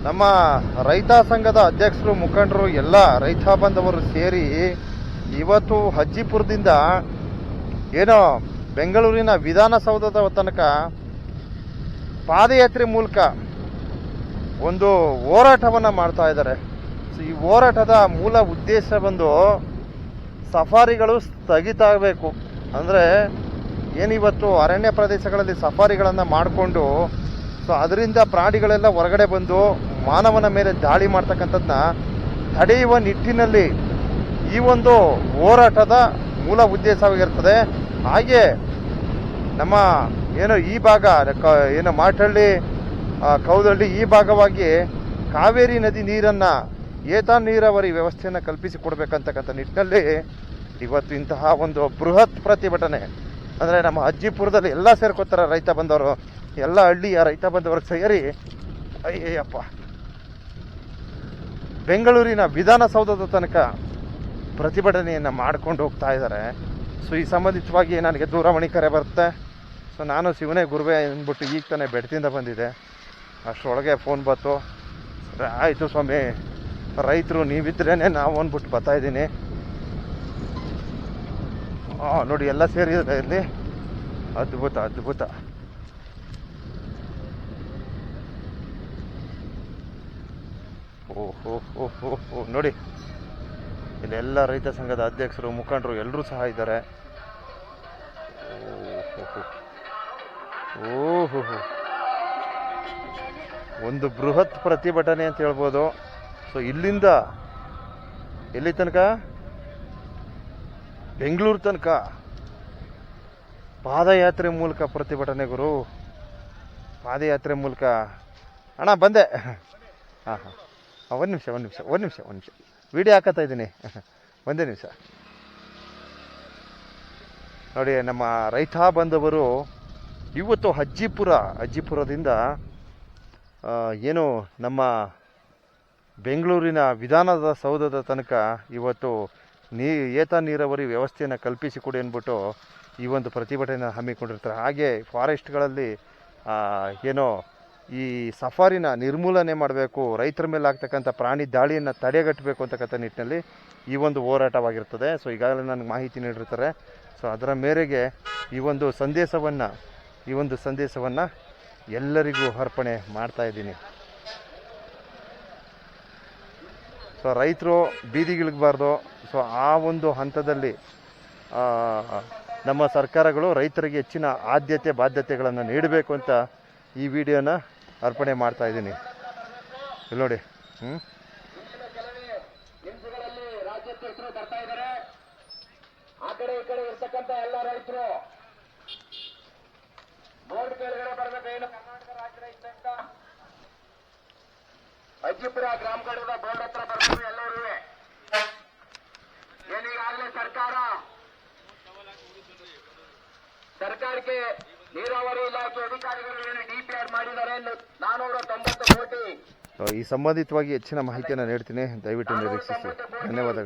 ನಮ್ಮ ರೈತ ಸಂಘದ ಅಧ್ಯಕ್ಷರು ಮುಖಂಡರು ಎಲ್ಲ ರೈತ ಬಾಂಧವರು ಸೇರಿ ಇವತ್ತು ಹಜ್ಜಿಪುರದಿಂದ ಏನೋ ಬೆಂಗಳೂರಿನ ವಿಧಾನಸೌಧದ ತನಕ ಪಾದಯಾತ್ರೆ ಮೂಲಕ ಒಂದು ಹೋರಾಟವನ್ನು ಮಾಡ್ತಾ ಇದ್ದಾರೆ. ಈ ಹೋರಾಟದ ಮೂಲ ಉದ್ದೇಶ ಬಂದು ಸಫಾರಿಗಳು ಸ್ಥಗಿತ ಆಗಬೇಕು. ಅಂದರೆ ಏನಿವತ್ತು ಅರಣ್ಯ ಪ್ರದೇಶಗಳಲ್ಲಿ ಸಫಾರಿಗಳನ್ನು ಮಾಡಿಕೊಂಡು ಅದರಿಂದ ಪ್ರಾಣಿಗಳೆಲ್ಲ ಹೊರಗಡೆ ಬಂದು ಮಾನವನ ಮೇಲೆ ದಾಳಿ ಮಾಡ್ತಕ್ಕಂಥದ್ದನ್ನ ತಡೆಯುವ ನಿಟ್ಟಿನಲ್ಲಿ ಈ ಒಂದು ಹೋರಾಟದ ಮೂಲ ಉದ್ದೇಶವಾಗಿರ್ತದೆ. ಹಾಗೆ ನಮ್ಮ ಈ ಭಾಗ ಮಾಟಳ್ಳಿ ಕೌದಳ್ಳಿ ಈ ಭಾಗವಾಗಿ ಕಾವೇರಿ ನದಿ ನೀರನ್ನು ಏತ ನೀರಾವರಿ ವ್ಯವಸ್ಥೆಯನ್ನು ಕಲ್ಪಿಸಿಕೊಡ್ಬೇಕಂತಕ್ಕಂಥ ನಿಟ್ಟಿನಲ್ಲಿ ಇವತ್ತು ಇಂತಹ ಒಂದು ಬೃಹತ್ ಪ್ರತಿಭಟನೆ, ಅಂದರೆ ನಮ್ಮ ಹಜ್ಜಿಪುರದಲ್ಲಿ ಎಲ್ಲ ಸೇರ್ಕೋತಾರೆ ರೈತ ಬಂದವರು, ಎಲ್ಲ ಹಳ್ಳಿಯ ರೈತ ಬಂದವರು ಸೇರಿ ಅಯ್ಯಪ್ಪ ಬೆಂಗಳೂರಿನ ವಿಧಾನಸೌಧದ ತನಕ ಪ್ರತಿಭಟನೆಯನ್ನು ಮಾಡ್ಕೊಂಡು ಹೋಗ್ತಾ ಇದ್ದಾರೆ. ಈ ಸಂಬಂಧಿತವಾಗಿ ನನಗೆ ದೂರವಾಣಿ ಕರೆ ಬರುತ್ತೆ. ನಾನು ಶಿವನೇ ಗುರುವೆ ಅಂದ್ಬಿಟ್ಟು ಈಗ ತಾನೇ ಬೆಡ್ತಿಂದ ಬಂದಿದೆ. ಅಷ್ಟರೊಳಗೆ ಫೋನ್ ಬಂತು. ಆಯಿತು ಸ್ವಾಮಿ, ರೈತರು ನೀವಿದ್ರೇ ನಾವು ಅಂದ್ಬಿಟ್ಟು ಬರ್ತಾಯಿದ್ದೀನಿ. ನೋಡಿ ಎಲ್ಲ ಸೇರಿದ್ರೆ ಇಲ್ಲಿ ಅದ್ಭುತ ಅದ್ಭುತ. ಓಹೋ ನೋಡಿ, ಇಲ್ಲೆಲ್ಲ ರೈತ ಸಂಘದ ಅಧ್ಯಕ್ಷರು ಮುಖಂಡರು ಎಲ್ಲರೂ ಸಹ ಇದ್ದಾರೆ. ಓಹೋ ಒಂದು ಬೃಹತ್ ಪ್ರತಿಭಟನೆ ಅಂತ ಹೇಳ್ಬೋದು. ಇಲ್ಲಿಂದ ಎಲ್ಲಿ ತನಕ? ಬೆಂಗಳೂರು ತನಕ ಪಾದಯಾತ್ರೆ ಮೂಲಕ ಪ್ರತಿಭಟನೆ ಗುರು, ಪಾದಯಾತ್ರೆ ಮೂಲಕ. ಅಣ್ಣ ಬಂದೆ. ಹಾಂ ಒಂದು ನಿಮಿಷ ವಿಡಿಯೋ ಹಾಕತ್ತಾ ಇದ್ದೀನಿ, ಒಂದೇ ನಿಮಿಷ. ನೋಡಿ, ನಮ್ಮ ರೈತ ಬಂದವರು ಇವತ್ತು ಹಜ್ಜಿಪುರದಿಂದ ಏನು ನಮ್ಮ ಬೆಂಗಳೂರಿನ ವಿಧಾನದ ಸೌಧದ ತನಕ ಇವತ್ತು ಏತ ನೀರಾವರಿ ವ್ಯವಸ್ಥೆಯನ್ನು ಕಲ್ಪಿಸಿಕೊಡಿ ಅಂದ್ಬಿಟ್ಟು ಈ ಒಂದು ಪ್ರತಿಭಟನೆ ಹಮ್ಮಿಕೊಂಡಿರ್ತಾರೆ. ಹಾಗೆ ಫಾರೆಸ್ಟ್ಗಳಲ್ಲಿ ಏನೋ ಈ ಸಫಾರಿನ ನಿರ್ಮೂಲನೆ ಮಾಡಬೇಕು, ರೈತರ ಮೇಲೆ ಆಗ್ತಕ್ಕಂಥ ಪ್ರಾಣಿ ದಾಳಿಯನ್ನು ತಡೆಗಟ್ಟಬೇಕು ಅಂತಕ್ಕಂಥ ನಿಟ್ಟಿನಲ್ಲಿ ಈ ಒಂದು ಹೋರಾಟವಾಗಿರ್ತದೆ. ಈಗಾಗಲೇ ನನಗೆ ಮಾಹಿತಿ ನೀಡಿರ್ತಾರೆ. ಅದರ ಮೇರೆಗೆ ಈ ಒಂದು ಸಂದೇಶವನ್ನು ಎಲ್ಲರಿಗೂ ಅರ್ಪಣೆ ಮಾಡ್ತಾ ಇದ್ದೀನಿ. ರೈತರು ಬೀದಿಗಿಳಿಗಬಾರ್ದು. ಆ ಒಂದು ಹಂತದಲ್ಲಿ ನಮ್ಮ ಸರ್ಕಾರಗಳು ರೈತರಿಗೆ ಹೆಚ್ಚಿನ ಆದ್ಯತೆ ಬಾಧ್ಯತೆಗಳನ್ನು ನೀಡಬೇಕು ಅಂತ ಈ ವಿಡಿಯೋನ ಅರ್ಪಣೆ ಮಾಡ್ತಾ ಇದ್ದೀನಿ. ಇಲ್ಲಿ ನೋಡಿ, ರಾಜ್ಯಾಧ್ಯಕ್ಷರು ಬರ್ತಾ ಇದ್ದಾರೆ. ಆ ಕಡೆ ಈ ಕಡೆ ಇರ್ತಕ್ಕಂಥ ಎಲ್ಲ ರೈತರು ಬೋರ್ಡ್ ಕೆಳಗಡೆ ಬರಬೇಕೇನು, ಕರ್ನಾಟಕ ರಾಜ್ಯ ರೈತ ಅಂತ ಹಜ್ಜಿಪುರ ಗ್ರಾಮ ಘಟಕದ ಬೋರ್ಡ್ ಹತ್ರ ಬರಬೇಕು ಎಲ್ಲರೂ. ಏನೀಗಾಗಲೇ ಸರ್ಕಾರಕ್ಕೆ ನೀರಾವರಿ ಇಲಾಖೆ ಅಧಿಕಾರಿಗಳು ಏನು DPR ಮಾಡಿದ್ದಾರೆ 490 ಕೋಟಿ. ಈ ಸಂಬಂಧಿತವಾಗಿ ಹೆಚ್ಚಿನ ಮಾಹಿತಿಯನ್ನು ನೀಡ್ತೀನಿ, ದಯವಿಟ್ಟು ನಿರೀಕ್ಷಿಸಿ. ಧನ್ಯವಾದಗಳು.